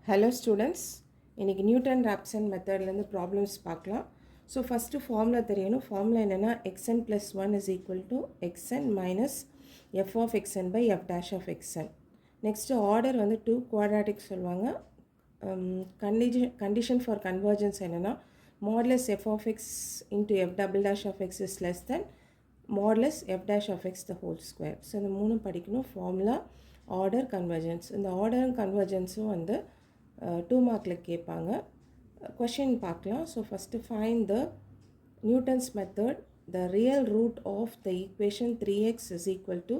Hello students, இன்னைக்கு Newton Raphson மெத்தட்லேருந்து problems பார்க்கலாம். So first formula தெரியணும். ஃபார்முலா என்னென்னா xn plus 1 is equal to xn minus f of xn by f dash of xn. Next order வந்து 2 quadratic சொல்லுவாங்க. Condition for convergence என்னென்னா modulus f of x into f double dash of x is less than modulus f dash of x the whole square. So இந்த மூணு படிக்கணும். Formula, order, convergence. இந்த order and கன்வர்ஜன்ஸும் வந்து 2 மார்க்கில் கேட்பாங்க. கொஷின் பார்க்கலாம். So first find the Newton's method the real root of the equation 3x is equal to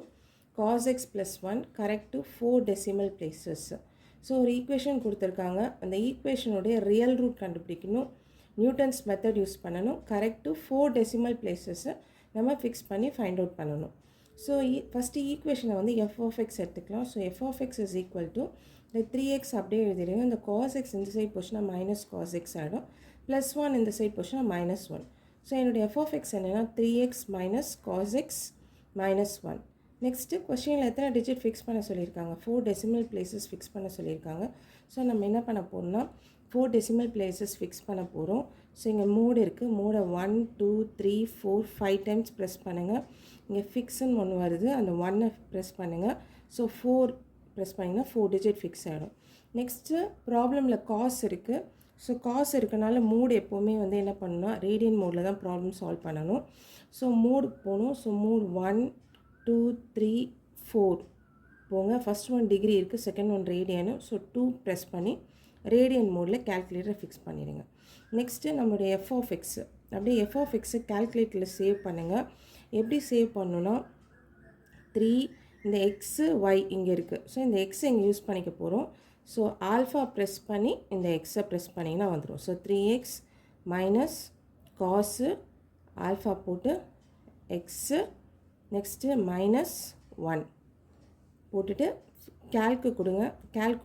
cos x plus 1 correct to 4 decimal places. So ஒரு ஈக்குவேஷன் கொடுத்துருக்காங்க. அந்த ஈக்குவேஷனுடைய real root கண்டுபிடிக்கணும். நியூட்டன்ஸ் மெத்தட் யூஸ் பண்ணணும். Correct to 4 decimal places நம்ம fix பண்ணி find out பண்ணணும். So first ஈக்குவேஷனை வந்து f of x எடுத்துக்கலாம். So f of x is equal to இந்த 3x அப்படியே எழுதிடுங்க. இந்த cos x இந்த சைட் போச்சுன்னா மைனஸ் cos x ஆகிடும். ப்ளஸ் 1 இந்த சைட் போச்சுன்னா மைனஸ் 1. ஸோ என்னுடைய f of x என்னென்னா 3x minus cos x minus 1. Next கொஸ்டினில் எத்தனை டிஜிட் ஃபிக்ஸ் பண்ண சொல்லியிருக்காங்க? 4 decimal places ஃபிக்ஸ் பண்ண சொல்லியிருக்காங்க. ஸோ நம்ம என்ன பண்ண போகிறோம்னா 4 decimal places ஃபிக்ஸ் பண்ண போகிறோம். ஸோ இங்கே மோடு இருக்குது. மோடை 1 2 3 4 5 டைம்ஸ் ப்ரெஸ் பண்ணுங்கள். இங்கே ஃபிக்ஸ்ன்னு ஒன்று வருது, அந்த 1 ப்ரெஸ் பண்ணுங்கள். ஸோ 4 ப்ரெஸ் பண்ணிங்கன்னா 4 டிஜிட் ஃபிக்ஸ் ஆகிடும். நெக்ஸ்ட்டு ப்ராப்ளமில் காஸ் இருக்குது. ஸோ காஸ் இருக்கனால மோடு எப்போவுமே வந்து என்ன பண்ணணும்னா ரேடியன் மோடில் தான் ப்ராப்ளம் சால்வ் பண்ணணும். ஸோ மோடுக்கு போகணும். ஸோ மோட் 1 2 3 4 போங்க. ஃபஸ்ட் ஒன் டிகிரி இருக்குது, செகண்ட் ஒன் ரேடியனு. ஸோ 2 ப்ரெஸ் பண்ணி ரேடியன் மோடில் கேல்குலேட்டரை ஃபிக்ஸ் பண்ணிடுங்க. நெக்ஸ்ட்டு நம்மளுடைய எஃப் ஆஃப் எக்ஸு அப்படியே எஃப் ஆஃப் எக்ஸு கேல்குலேட்டரில் சேவ் பண்ணுங்கள். எப்படி சேவ் பண்ணணுன்னா 3 இந்த எக்ஸு ஒய் இங்கே இருக்குது. ஸோ இந்த எக்ஸை இங்கே யூஸ் பண்ணிக்க போகிறோம். ஸோ ஆல்ஃபா ப்ரெஸ் பண்ணி இந்த எக்ஸை ப்ரெஸ் பண்ணிங்கன்னா வந்துடும். ஸோ 3x மைனஸ் காசு ஆல்ஃபா போட்டு எக்ஸு நெக்ஸ்ட்டு மைனஸ் 1 போட்டுட்டு கேல்க்கு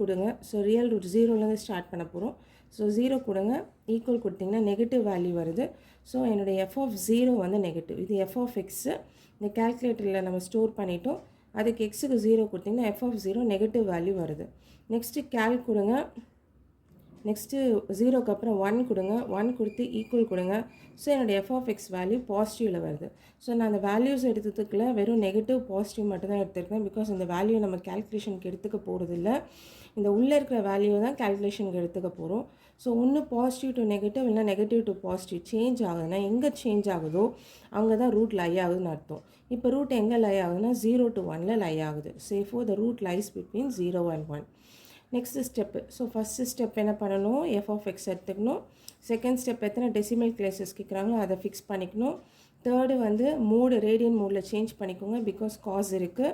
கொடுங்க. ஸோ ரியல் ரூட் 0லேருந்து ஸ்டார்ட் பண்ண போகிறோம். ஸோ 0 கொடுங்க. ஈக்குவல் கொடுத்திங்கன்னா நெகட்டிவ் வேல்யூ வருது. ஸோ என்னுடைய எஃப் ஆஃப் 0 வந்து நெகட்டிவ். இது எஃப் ஆஃப் எக்ஸு இந்த கேல்குலேட்டரில் நம்ம ஸ்டோர் பண்ணிட்டோம். அதுக்கு எக்ஸுக்கு 0 கொடுத்திங்கன்னா எஃப் ஆஃப் 0 நெகட்டிவ் வேல்யூ வருது. நெக்ஸ்ட்டு கேல் கொடுங்க. நெக்ஸ்ட்டு 0க்கு அப்புறம் 1 கொடுங்க. 1 கொடுத்து ஈக்குவல் கொடுங்க. ஸோ என்னுடைய எஃப் ஆஃப் எக்ஸ் வேல்யூ பாசிட்டிவில் வருது. ஸோ நான் அந்த வேல்யூஸ் எடுத்துக்கல, வெறும் நெகட்டிவ் பாசிட்டிவ் மட்டும் தான் எடுத்துருக்கேன். பிகாஸ் இந்த வேல்யூ நம்ம கேல்குலேஷனுக்கு எடுத்துக்க போகிறதில்ல. இந்த உள்ளே இருக்கிற வேல்யூ தான் கேல்குலேஷனுக்கு எடுத்துக்க போகிறோம். ஸோ ஒன்று பாசிட்டிவ் டு நெகட்டிவ் இல்லைனா நெகட்டிவ் டு பாசிட்டிவ் சேஞ்ச் ஆகுதுன்னா எங்கே சேஞ்ச் ஆகுதோ அங்கே தான் ரூட் லை ஆகுதுன்னு அர்த்தம். இப்போ ரூட் எங்கே லை ஆகுதுன்னா 0 to 1ல் லை ஆகுது. Therefore the root lies between 0 and 1. Next step. So first step என்ன பண்ணணும்? எஃப் ஆஃப் எக்ஸ் எடுத்துக்கணும். செகண்ட் ஸ்டெப் எத்தனை டெசிமல் பிளேசஸ் கேட்குறாங்களோ அதை ஃபிக்ஸ் பண்ணிக்கணும். தேர்டு வந்து மோடு ரேடியன் மோடில் சேஞ்ச் பண்ணிக்கோங்க. பிகாஸ் காஸ் இருக்குது.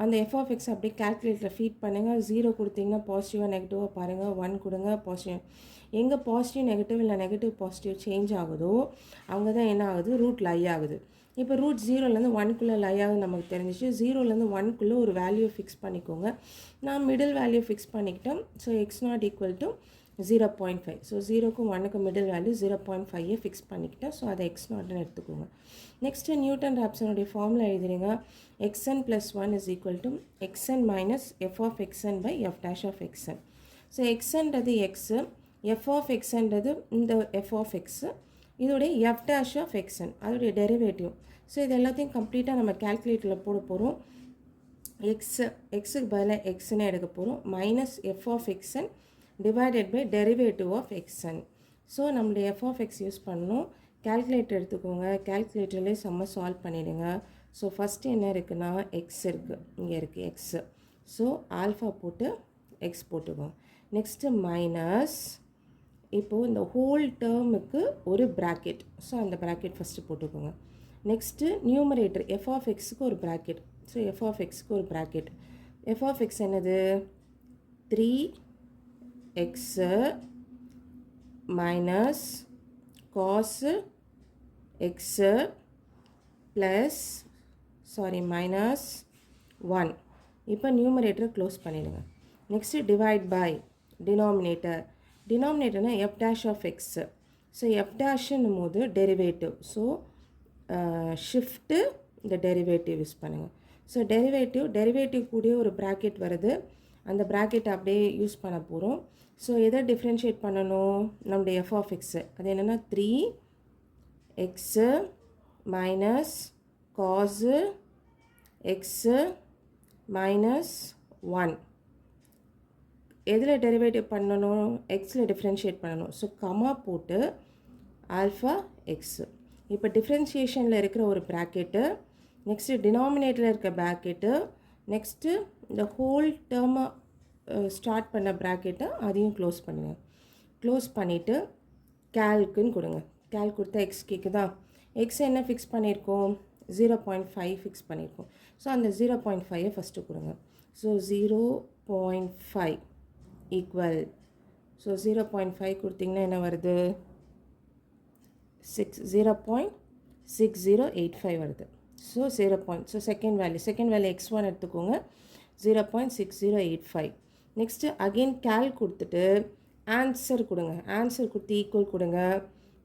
அந்த எஃப் ஆஃப் எக்ஸ் அப்படியே கேல்குலேட்டரில் ஃபீட் பண்ணுங்கள். 0 கொடுத்தீங்கன்னா பாசிட்டிவாக நெகட்டிவாக பாருங்கள். 1 கொடுங்க பாசிட்டிவ். எங்கே பாசிட்டிவ் நெகட்டிவ் இல்லை நெகட்டிவ் பாசிட்டிவ் சேஞ்ச் ஆகுதோ அங்கே தான் என்ன ஆகுது? ரூட் லை ஆகுது. இப்போ ரூட் 0லேருந்து 1க்குள்ளே லை ஆகுது நமக்கு தெரிஞ்சிச்சு. 0லேருந்து 1க்குள்ளே ஒரு வேல்யூ ஃபிக்ஸ் பண்ணிக்கோங்க. நான் மிடில் வேல்யூ ஃபிக்ஸ் பண்ணிக்கிட்டேன். So X not equal to 0.5. So 0க்கும் 1க்கும் மிடில் வேல்யூ 0.5 ஃபிக்ஸ் பண்ணிக்கிட்டேன். ஸோ அதை எக்ஸ் நாட்னு எடுத்துக்கோங்க. நெக்ஸ்ட்டு நியூட்டன் ராப்சனுடைய ஃபார்முலா எழுதுறீங்க. xn plus 1 is equal to xn minus f of xn by f dash of xn. So xன்றது எக்ஸு, f of xன்றது இந்த f of x, இதோடைய f dash of xn அதோடைய டெரிவேட்டிவ். ஸோ இது எல்லாத்தையும் கம்ப்ளீட்டாக நம்ம கேல்குலேட்டரில் போட போகிறோம். எக்ஸுக்கு பதிலாக எக்ஸ்ன்னு எடுக்க போகிறோம். Minus f of x n divided by derivative of x n. So நம்மளுடைய எஃப் ஆஃப் எக்ஸ் யூஸ் பண்ணணும். கேல்குலேட்டர் எடுத்துக்கோங்க. கேல்குலேட்டர்லேயே செம்ம சால்வ் பண்ணிவிடுங்க. ஸோ ஃபஸ்ட்டு என்ன இருக்குன்னா எக்ஸ் இருக்குது, இங்கே இருக்குது எக்ஸு. ஸோ ஆல்ஃபா போட்டு எக்ஸ் போட்டுக்கோங்க. நெக்ஸ்ட்டு மைனஸ் இப்போது இந்த ஹோல் டேர்முக்கு ஒரு ப்ராக்கெட். ஸோ அந்த ப்ராக்கெட் ஃபஸ்ட்டு போட்டுக்கோங்க. நெக்ஸ்ட்டு நியூமரேட்டர் எஃப் ஆஃப் எக்ஸுக்கு ஒரு ப்ராக்கெட். ஸோ எஃப் ஆஃப் எக்ஸுக்கு ஒரு ப்ராக்கெட். எஃப் ஆஃப் எக்ஸ் என்னது? 3x மைனஸ் காசு எக்ஸு ப்ளஸ் மைனஸ் 1. இப்போ நியூமரேட்டரை க்ளோஸ் பண்ணிவிடுங்க. நெக்ஸ்ட்டு டிவைட் பை டினாமினேட்டர்னா F dash of X. So F டேஷ்னும் போது டெரிவேட்டிவ். ஸோ ஷிஃப்ட்டு இந்த டெரிவேட்டிவ் யூஸ் பண்ணுங்கள். ஸோ டெரிவேட்டிவ் கூடிய ஒரு ப்ராக்கெட் வருது. அந்த ப்ராக்கெட் அப்படியே யூஸ் பண்ண போகிறோம். ஸோ எதை டிஃப்ரென்ஷியேட் பண்ணணும், நம்முடைய எஃப் ஆஃப் எக்ஸு அது என்னென்னா 3x மைனஸ் காஸு எக்ஸு மைனஸ் 1 எதில் டெரிவேட்டிவ் பண்ணணும், எக்ஸில் டிஃப்ரென்ஷியேட் பண்ணணும். ஸோ கமா போட்டு ஆல்ஃபா எக்ஸு. இப்போ டிஃப்ரென்ஷியேஷனில் இருக்கிற ஒரு ப்ராக்கெட்டு, நெக்ஸ்ட்டு டினாமினேட்டரில் இருக்க ப்ராக்கெட்டு, நெக்ஸ்ட்டு இந்த ஹோல் டேர்மாக ஸ்டார்ட் பண்ண ப்ராக்கெட்டை அதையும் க்ளோஸ் பண்ணுங்கள். க்ளோஸ் பண்ணிவிட்டு கேல்க்குன்னு கொடுங்க. கேல்க் கொடுத்தா எக்ஸ் கேட்குதா, எக்ஸ் என்ன ஃபிக்ஸ் பண்ணியிருக்கோம், 0.5 ஃபிக்ஸ் பண்ணியிருக்கோம். ஸோ அந்த 0.5 ஃபஸ்ட்டு கொடுங்க. ஸோ 0.5 ஈக்குவல், ஸோ 0.5 கொடுத்திங்கன்னா என்ன வருது, 0.6085 வருது. So so second value x1 எடுத்துக்கோங்க, 0.6085. நெக்ஸ்ட்டு அகெயின் கேல்க் கொடுத்துட்டு ஆன்சர் கொடுங்க. ஆன்சர் கொடுத்து ஈக்குவல் கொடுங்க.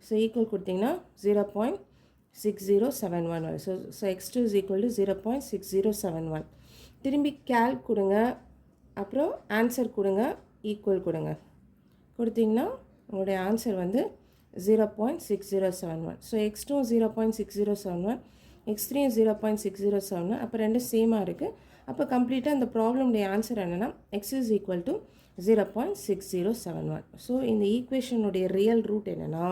ஸோ ஈக்குவல் கொடுத்திங்கன்னா 0.6071 வரும். So x2 is equal to 0.6071. திரும்பி கேல்க் கொடுங்க, அப்புறம் ஆன்சர் கொடுங்க, ஈக்குவல் கொடுங்க. கொடுத்திங்கன்னா உங்களுடைய ஆன்சர் வந்து 0.6071. So x2 0.6071, x3 0.6071. அப்போ ரெண்டு சேமாக இருக்குது. அப்போ கம்ப்ளீட்டாக அந்த ப்ராப்ளமுடைய ஆன்சர் என்னென்னா x is equal to 0.6071. So இந்த ஈக்குவேஷனுடைய ரியல் ரூட் என்னென்னா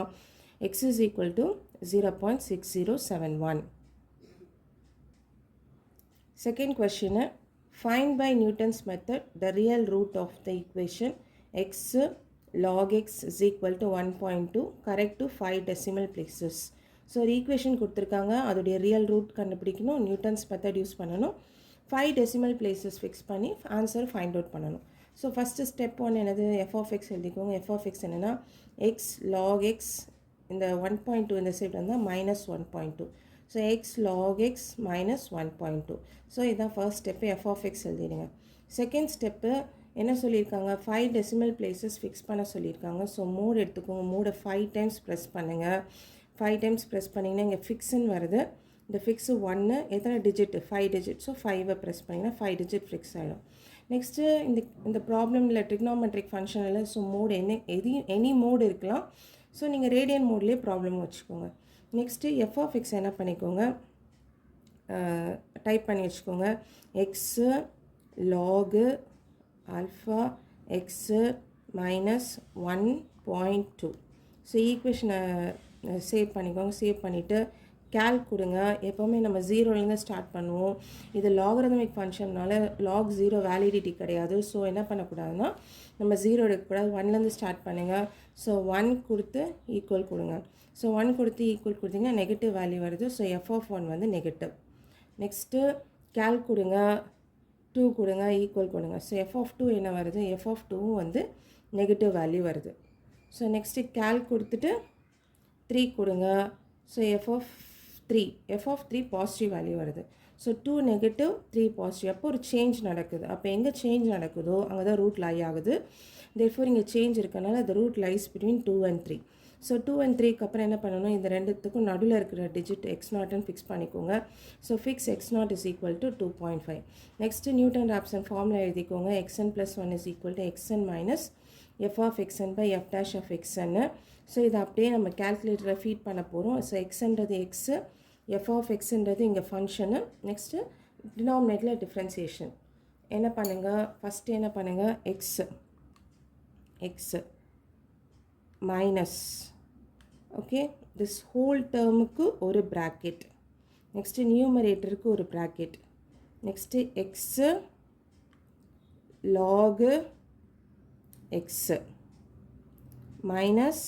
x is equal to 0.6071. Second question, find by Newton's method the real root of the equation x log x is equal to 1.2 correct to 5 decimal places. So ஒரு equation கொடுத்துருக்காங்க, அதோடைய real root கண்டுபிடிக்கணும், Newton's method use பண்ணணும், 5 decimal places fix பண்ணி answer find out பண்ணணும். So first step 1 என்னது, F of X எழுதிக்கோங்க. F of X என்னென்னா எக்ஸ் லாக் எக்ஸ், இந்த 1.2 இந்த சைடு வந்தால் -1.2. So X log X -1.2. So இதுதான் first step, F of X எழுதிடுங்க. செகண்ட் ஸ்டெப்பு என்ன சொல்லியிருக்காங்க, 5 டெசிமல் பிளேசஸ் ஃபிக்ஸ் பண்ண சொல்லியிருக்காங்க. ஸோ மோட் எடுத்துக்கோங்க, மோடை 5 டைம்ஸ் ப்ரெஸ் பண்ணுங்கள். 5 டைம்ஸ் ப்ரெஸ் பண்ணிங்கன்னா இங்கே ஃபிக்ஸ்ன்னு வருது. இந்த ஃபிக்ஸு 1 எத்தனை டிஜிட், 5 டிஜிட். ஸோ 5 ப்ரெஸ் பண்ணிங்கன்னா 5 டிஜிட் ஃபிக்ஸ் ஆகிடும். நெக்ஸ்ட்டு இந்த ப்ராப்ளமில் ட்ரிக்னாமெட்ரிக் ஃபங்க்ஷனில் ஸோ மோடு எனி மோடு இருக்கலாம். ஸோ நீங்கள் ரேடியன் மோட்லேயே ப்ராப்ளம் வச்சுக்கோங்க. நெக்ஸ்ட்டு எஃப் ஆஃப் எக்ஸ் என்ன பண்ணிக்கோங்க, டைப் பண்ணி வச்சுக்கோங்க. X log alpha x -1.2. So ஈக்குவேஷனை சேவ் பண்ணிக்கோங்க. சேவ் பண்ணிவிட்டு கேல்க் கொடுங்க. எப்போவுமே நம்ம 0லேருந்து ஸ்டார்ட் பண்ணுவோம். இது லாகரதமிக் ஃபங்க்ஷன்னால லாக் 0 வேலிடிட்டி கிடையாது. ஸோ என்ன பண்ணக்கூடாதுன்னா நம்ம 0 எடுக்கக்கூடாது, 1லேருந்து ஸ்டார்ட் பண்ணுங்கள். ஸோ 1 கொடுத்து ஈக்குவல் கொடுங்க. ஸோ 1 கொடுத்து ஈக்குவல் கொடுத்தீங்கன்னா நெகட்டிவ் வேல்யூ வருது. ஸோ எஃப் ஆஃப் 1 வந்து நெகட்டிவ். நெக்ஸ்ட்டு கேல்க் கொடுங்க, 2 கொடுங்க, ஈக்குவல் கொடுங்க. ஸோ எஃப் ஆஃப் 2 என்ன வருது, எஃப் ஆஃப் 2 வந்து நெகட்டிவ் வேல்யூ வருது. ஸோ நெக்ஸ்ட்டு கேல்க் கொடுத்துட்டு 3 கொடுங்க. So F of 3 positive value வருது. So 2 negative 3 positive. அப்போ ஒரு சேஞ்ச் நடக்குது. அப்போ எங்கே சேஞ்ச் நடக்குதோ அங்கே தான் ரூட் லை ஆகுது. தேர்ஃபோர் இங்கே சேஞ்ச் இருக்கனால அந்த root lies between 2 and 3. So 2 and 3க்கு அப்புறம் என்ன பண்ணணும், இந்த ரெண்டுத்துக்கும் நடுவில் இருக்கிற டிஜிட் x0ன்னு ஃபிக்ஸ் பண்ணிக்கோங்க. So fix x0 is equal to 2.5. Next Newton Raphson formula எழுதிக்கோங்க. xn + 1 is equal to xn minus f of xn by f dash of xn. So இதை அப்படியே நம்ம கேல்குலேட்டரில் ஃபீட் பண்ண போகிறோம். ஸோ எக்ஸ்ன்றது எக்ஸு, எஃப் ஆஃப் எக்ஸ்ன்றது இங்கே function. Next டினாமினேட்டரில் differentiation என்ன பண்ணுங்கள், ஃபஸ்ட்டு என்ன பண்ணுங்கள், X minus, okay, this whole டேர்முக்கு ஒரு ப்ராக்கெட், நெக்ஸ்ட்டு நியூமரேட்டருக்கு ஒரு bracket, next X log X minus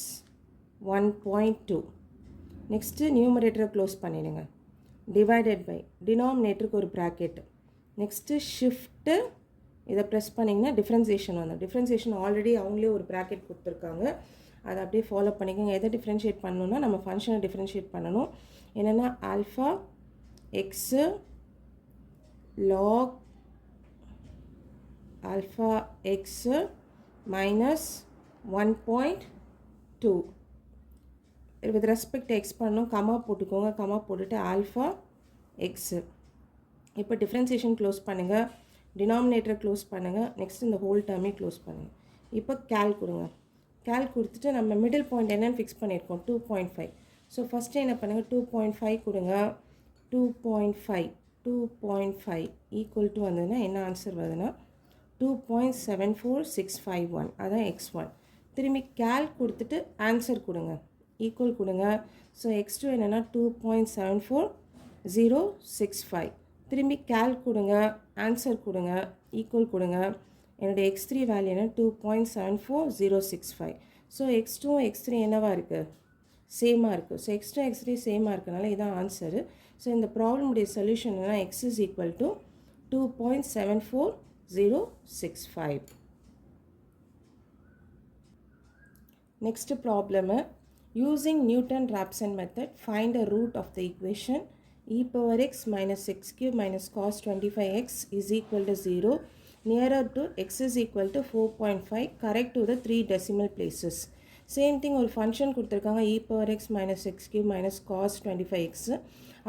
1.2. Next நியூமரேட்டரை க்ளோஸ் பண்ணிடுங்க. டிவைடட் பை டினாமினேட்டருக்கு ஒரு ப்ராக்கெட். நெக்ஸ்ட்டு ஷிஃப்ட்டு இதை ப்ரெஸ் பண்ணிங்கன்னா டிஃப்ரென்சியேஷன் வந்து, டிஃப்ரென்சியேஷன் ஆல்ரெடி அவங்களே ஒரு ப்ராக்கெட் கொடுத்துருக்காங்க, அதை அப்படியே ஃபாலோ பண்ணிக்கோங்க. எதை டிஃப்ரென்ஷியேட் பண்ணணுன்னா நம்ம ஃபங்க்ஷனை டிஃப்ரென்ஷியேட் பண்ணணும். என்னென்னா alpha x lock alpha X minus 1.2 with respect X பண்ணணும். கமா போட்டுக்கோங்க. கமா போட்டுட்டு ஆல்ஃபா எக்ஸு. இப்போ டிஃப்ரென்சியேஷன் க்ளோஸ் பண்ணுங்கள். டினாமினேட்டரை க்ளோஸ் பண்ணுங்கள். நெக்ஸ்ட் இந்த ஹோல் டேர்மே க்ளோஸ் பண்ணுங்கள். இப்போ கேல் கொடுங்க. கேல் கொடுத்துட்டு நம்ம மிடில் பாயிண்ட் என்னென்னு ஃபிக்ஸ் பண்ணியிருக்கோம் 2.5. ஸோ ஃபஸ்ட்டு என்ன பண்ணுங்கள் 2.5 கொடுங்க. 2.5 ஈக்குவல் டு வந்ததுன்னா என்ன ஆன்சர் வருதுன்னா 2.74651. அதான் x1. திரும்பி கேல் கொடுத்துட்டு ஆன்சர் கொடுங்க, ஈக்குவல் கொடுங்க. ஸோ x2 என்னென்னா 2.74065. திரும்பி கேல் கொடுங்க, ஆன்சர் கொடுங்க, ஈக்குவல் கொடுங்க. என்னுடைய x3 வேல்யூ என்ன 2.74065. ஸோ x2 x3 என்னவாக இருக்குது, சேமாக இருக்குது. ஸோ x2 x3 சேமாக இருக்கனால இதான் ஆன்சரு. ஸோ இந்த ப்ராப்ளமுடைய சொல்யூஷன் என்னென்னா x is equal to 2.74065. Next problem, using Newton-Raphson method, find the root of the equation e power x minus x cube minus cos 25x is equal to 0 nearer to x is equal to 4.5, correct to the 3 decimal places. Same thing, ஒரு function கொடுத்துருக்காங்க e power x minus x cube minus cos 25x.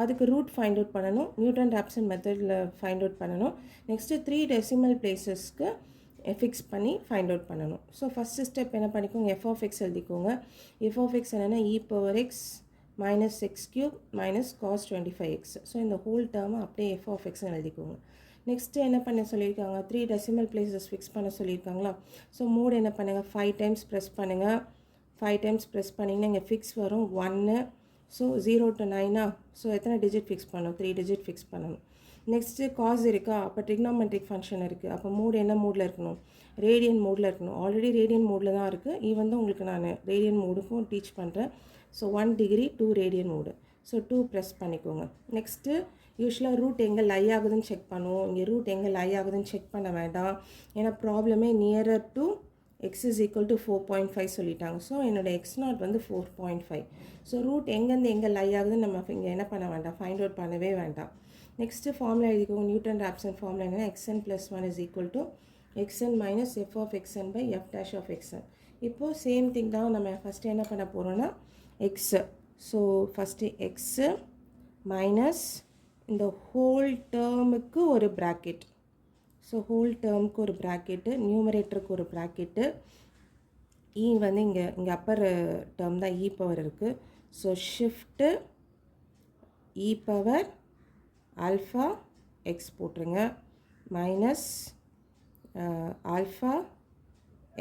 அதுக்கு root find out பண்ணணும், Newton Raphson மெத்தடில் find out பண்ணணும். Next 3 decimal பிளேசஸ்க்கு fix பண்ணி find out பண்ணணும். So first step என்ன பண்ணிக்கோங்க, எஃப் ஆஃப் எக்ஸ் எழுதிக்கோங்க. எஃப் ஆஃப் எக்ஸ் என்னென்னா E power X minus X cube minus cos 25x. So இந்த ஹோல் டேர்மை அப்படியே எஃப் ஆஃப் எக்ஸ்னு எழுதிக்கோங்க. நெக்ஸ்ட்டு என்ன பண்ண சொல்லியிருக்காங்க, 3 டெசிமல் பிளேசஸ் ஃபிக்ஸ் பண்ண சொல்லியிருக்காங்களா. ஸோ மோடு என்ன பண்ணுங்கள், 5 டைம்ஸ் ப்ரெஸ் பண்ணுங்கள். 5 டைம்ஸ் ப்ரெஸ் பண்ணிங்கன்னா இங்கே ஃபிக்ஸ் வரும் 1. So 0 to 9. ஸோ எத்தனை டிஜிட் ஃபிக்ஸ் பண்ணணும், 3 டிஜிட் ஃபிக்ஸ் பண்ணணும். நெக்ஸ்ட்டு காஸ் இருக்கா, அப்போ ட்ரிக்னாமெட்ரிக் ஃபங்க்ஷன் இருக்குது. அப்போ மோடு என்ன மோடில் இருக்கணும், ரேடியன் மோடில் இருக்கணும். ஆல்ரெடி ரேடியன் மோடில் தான் இருக்குது. ஈவன் தான் உங்களுக்கு நான் ரேடியன் மோடுக்கும் டீச் பண்ணுறேன். So 1 degree 2 radian mode. So 2 press பண்ணிக்கோங்க. நெக்ஸ்ட்டு யூஸ்வலாக ரூட் எங்கே லை ஆகுதுன்னு செக் பண்ணுவோம். இங்கே ரூட் எங்கே லை ஆகுதுன்னு செக் பண்ண வேண்டாம், ஏன்னா ப்ராப்ளமே nearer to x is equal to 4.5 சொல்லிட்டாங்க. ஸோ என்னோட x0 வந்து 4.5. ஸோ ரூட் எங்கேருந்து எங்கே லை ஆகுதுன்னு நம்ம இங்கே என்ன பண்ண வேண்டாம், ஃபைண்ட் அவுட் பண்ணவே வேண்டாம். நெக்ஸ்ட்டு ஃபார்முலா எழுதிக்கோங்க. நியூட்டன்-ராப்சன் ஃபார்முலா என்னென்னா xn + 1 is equal to xn minus f of xn by f dash of xn. இப்போது சேம் திங் தான், நம்ம ஃபஸ்ட்டு என்ன பண்ண போகிறோன்னா x. So first x minus இந்த ஹோல் டேர்முக்கு ஒரு ப்ராக்கெட். ஸோ ஹோல் டேர்முக்கு ஒரு ப்ராக்கெட்டு, நியூமரேட்டருக்கு ஒரு ப்ராக்கெட்டு. இ வந்து இங்கே அப்பர் டேர்ம் தான் இ பவர் இருக்குது. So shift E power alpha X போட்டுருங்க மைனஸ் ஆல்ஃபா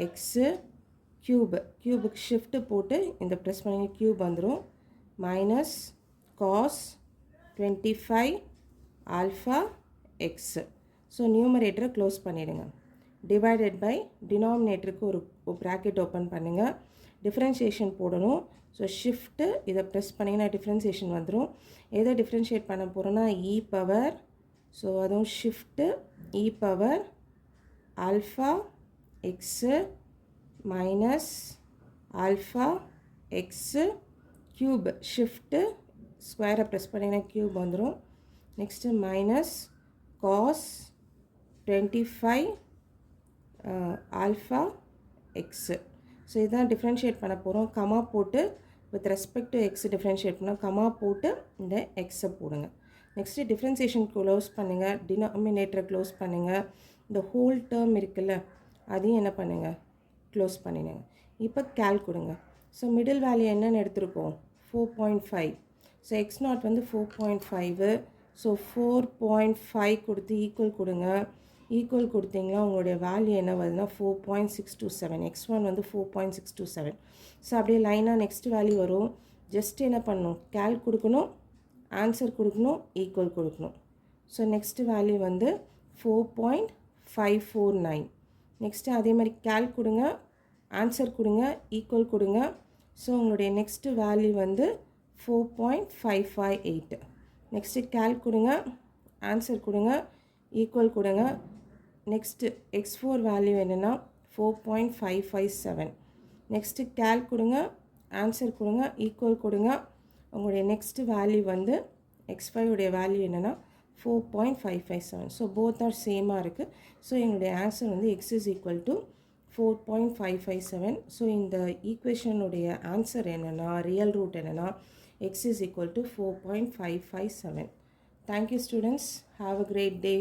எக்ஸு க்யூபுக்கு ஷிஃப்ட்டு போட்டு இந்த ப்ரெஸ் பண்ணி க்யூப் வந்துடும் minus cos 25 alpha x. So நியூமரேட்டரை க்ளோஸ் பண்ணிடுங்க. டிவைடட் பை டினாமினேட்டருக்கு ஒரு ப்ராக்கெட் ஓப்பன் பண்ணுங்கள். டிஃப்ரென்ஷியேஷன் போடணும். ஸோ ஷிஃப்ட்டு இதை ப்ரெஸ் பண்ணிங்கன்னா டிஃப்ரென்ஷியேஷன் வந்துடும். எதை டிஃப்ரென்ஷியேட் பண்ண போகிறோன்னா இ பவர். ஸோ அதுவும் shift E power alpha X minus alpha X cube. Shift ஸ்கொயரை ப்ரெஸ் பண்ணிங்கன்னா க்யூப் வந்துடும். Next minus cos 25 alpha x. So இதுதான் டிஃப்ரென்ஷியேட் பண்ண போகிறோம். கமா போட்டு with respect to x differentiate பண்ணால் கமா போட்டு இந்த எக்ஸை போடுங்க. நெக்ஸ்ட்டு டிஃப்ரென்சியேஷன் க்ளோஸ் பண்ணுங்கள். டினாமினேட்டரை க்ளோஸ் பண்ணுங்கள். இந்த ஹோல் டேர்ம் இருக்குல்ல அதையும் என்ன பண்ணுங்கள், க்ளோஸ் பண்ணிடுங்க. இப்போ கேல் கொடுங்க. ஸோ மிடில் வேல்யூ என்னென்னு எடுத்துருக்கோம் 4.5. ஸோ x0 வந்து 4.5. ஸோ 4.5 கொடுத்து ஈக்குவல் கொடுங்க. ஈக்குவல் கொடுத்தீங்கன்னா உங்களுடைய வேல்யூ என்ன வருதுன்னா 4.627. x1 வந்து 4.627. ஸோ அப்படியே லைனாக நெக்ஸ்ட் வேல்யூ வரும். ஜஸ்ட் என்ன பண்ணணும், கேல் கொடுக்கணும், ஆன்சர் கொடுக்கணும், ஈக்குவல் கொடுக்கணும். ஸோ நெக்ஸ்ட் வேல்யூ வந்து 4.549. நெக்ஸ்ட்டு அதே மாதிரி கேல் கொடுங்க, ஆன்சர் கொடுங்க, ஈக்குவல் கொடுங்க. ஸோ உங்களுடைய நெக்ஸ்ட்டு வேல்யூ வந்து 4.558. நெக்ஸ்ட்டு கேல் கொடுங்க, ஆன்சர் கொடுங்க, ஈக்குவல் கொடுங்க. நெக்ஸ்ட்டு x4 வேல்யூ என்னென்னா 4.557. நெக்ஸ்ட்டு கேல் கொடுங்க, ஆன்சர் கொடுங்க, ஈக்குவல் கொடுங்க. உங்களுடைய நெக்ஸ்ட் வேல்யூ வந்து x5 உடைய வேல்யூ என்னென்னா 4.557. ஸோ போத் ஆர் சேமாக இருக்குது. ஸோ எங்களுடைய ஆன்சர் வந்து x is equal to 4.557. So இந்த ஈக்குவேஷனுடைய ஆன்சர் என்னென்னா, ரியல் ரூட் என்னென்னா x is equal to 4.557. Thank you students. Have a great day.